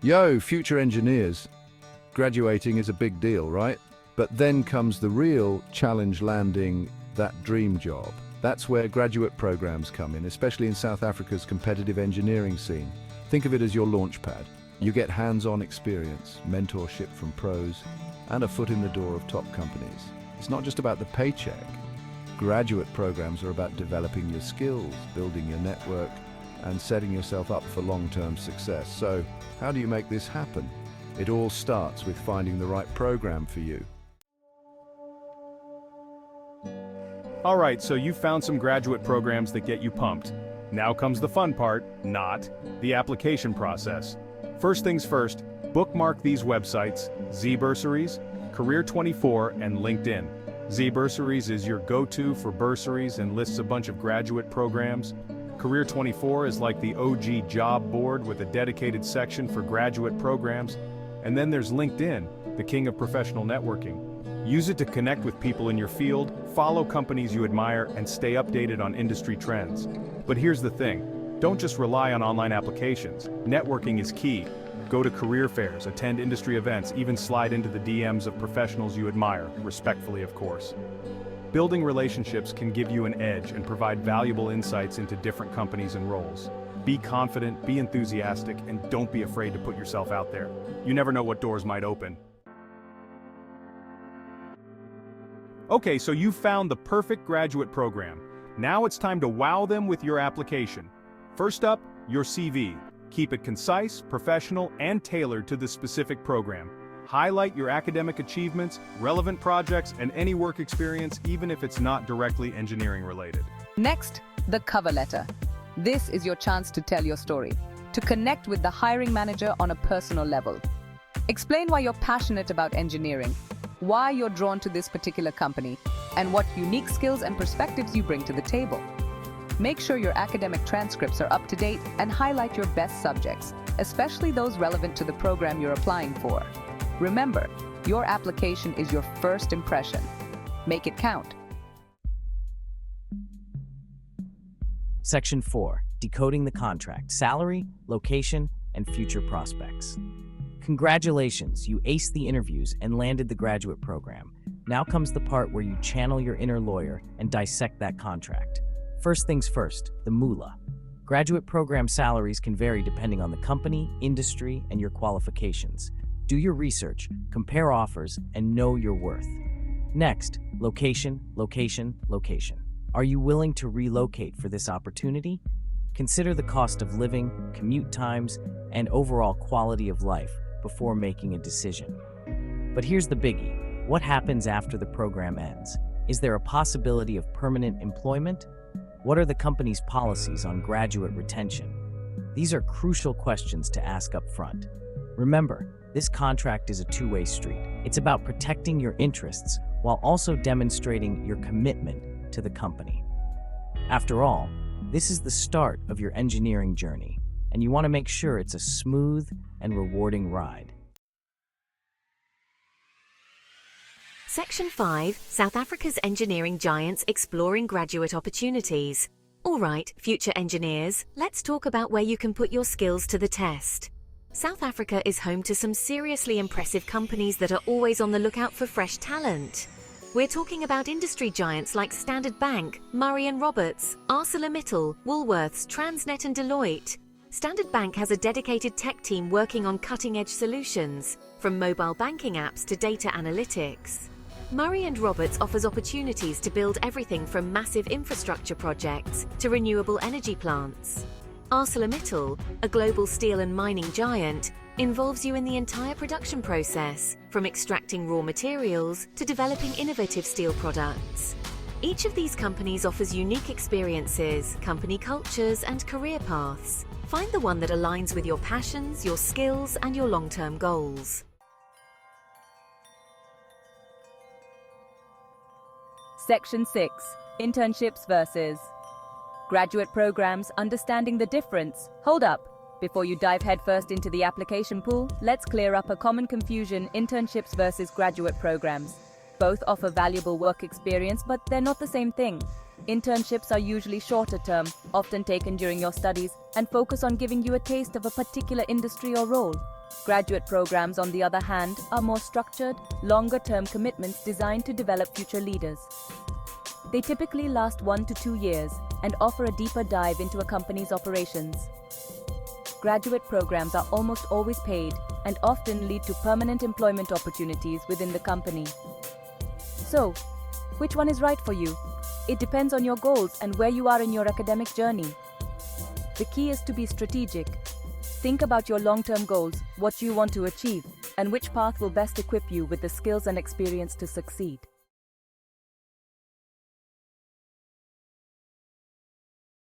Yo, future engineers. Graduating is a big deal, right? But then comes the real challenge, landing that dream job. That's where graduate programs come in, especially in South Africa's competitive engineering scene. Think of it as your launch pad. You get hands-on experience, mentorship from pros, and a foot in the door of top companies. It's not just about the paycheck. Graduate programs are about developing your skills, building your network, and setting yourself up for long-term success. So, how do you make this happen? It all starts with finding the right program for you. All right, so you found some graduate programs that get you pumped. Now comes the fun part, the application process. First things first, bookmark these websites: zBursaries, Career24, and LinkedIn. zBursaries is your go-to for bursaries and lists a bunch of graduate programs. Career24 is like the OG job board with a dedicated section for graduate programs. And then there's LinkedIn, the king of professional networking. Use it to connect with people in your field, follow companies you admire, and stay updated on industry trends. But here's the thing, don't just rely on online applications. Networking is key. Go to career fairs, attend industry events, even slide into the DMs of professionals you admire, respectfully of course. Building relationships can give you an edge and provide valuable insights into different companies and roles. Be confident, be enthusiastic, and don't be afraid to put yourself out there. You never know what doors might open. Okay, so you've found the perfect graduate program. Now it's time to wow them with your application. First up, your CV. Keep it concise, professional, and tailored to the specific program. Highlight your academic achievements, relevant projects, and any work experience, even if it's not directly engineering related. Next, the cover letter. This is your chance to tell your story, to connect with the hiring manager on a personal level. Explain why you're passionate about engineering, why you're drawn to this particular company, and what unique skills and perspectives you bring to the table. Make sure your academic transcripts are up to date and highlight your best subjects, especially those relevant to the program you're applying for. Remember, your application is your first impression. Make it count. Section 4. Decoding the contract. Salary, location, and future prospects. Congratulations, you aced the interviews and landed the graduate program. Now comes the part where you channel your inner lawyer and dissect that contract. First things first, the moolah. Graduate program salaries can vary depending on the company, industry, and your qualifications. Do your research, compare offers, and know your worth. Next, location, location, location. Are you willing to relocate for this opportunity? Consider the cost of living, commute times, and overall quality of life before making a decision. But here's the biggie. What happens after the program ends? Is there a possibility of permanent employment? What are the company's policies on graduate retention? These are crucial questions to ask up front. Remember, this contract is a two-way street. It's about protecting your interests while also demonstrating your commitment to the company. After all, this is the start of your engineering journey, and you want to make sure it's a smooth and rewarding ride. Section 5, South Africa's engineering giants exploring graduate opportunities. All right, future engineers, let's talk about where you can put your skills to the test. South Africa is home to some seriously impressive companies that are always on the lookout for fresh talent. We're talking about industry giants like Standard Bank, Murray & Roberts, ArcelorMittal, Woolworths, Transnet and Deloitte. Standard Bank has a dedicated tech team working on cutting-edge solutions, from mobile banking apps to data analytics. Murray & Roberts offers opportunities to build everything from massive infrastructure projects to renewable energy plants. ArcelorMittal, a global steel and mining giant, involves you in the entire production process, from extracting raw materials to developing innovative steel products. Each of these companies offers unique experiences, company cultures, and career paths. Find the one that aligns with your passions, your skills, and your long-term goals. Section 6. Internships versus graduate programs, understanding the difference. Hold up. Before you dive headfirst into the application pool, let's clear up a common confusion: internships versus graduate programs. Both offer valuable work experience, but they're not the same thing. Internships are usually shorter term, often taken during your studies, and focus on giving you a taste of a particular industry or role. Graduate programs, on the other hand, are more structured, longer-term commitments designed to develop future leaders. They typically last 1 to 2 years and offer a deeper dive into a company's operations. Graduate programs are almost always paid and often lead to permanent employment opportunities within the company. So, which one is right for you? It depends on your goals and where you are in your academic journey. The key is to be strategic. Think about your long-term goals, what you want to achieve, and which path will best equip you with the skills and experience to succeed.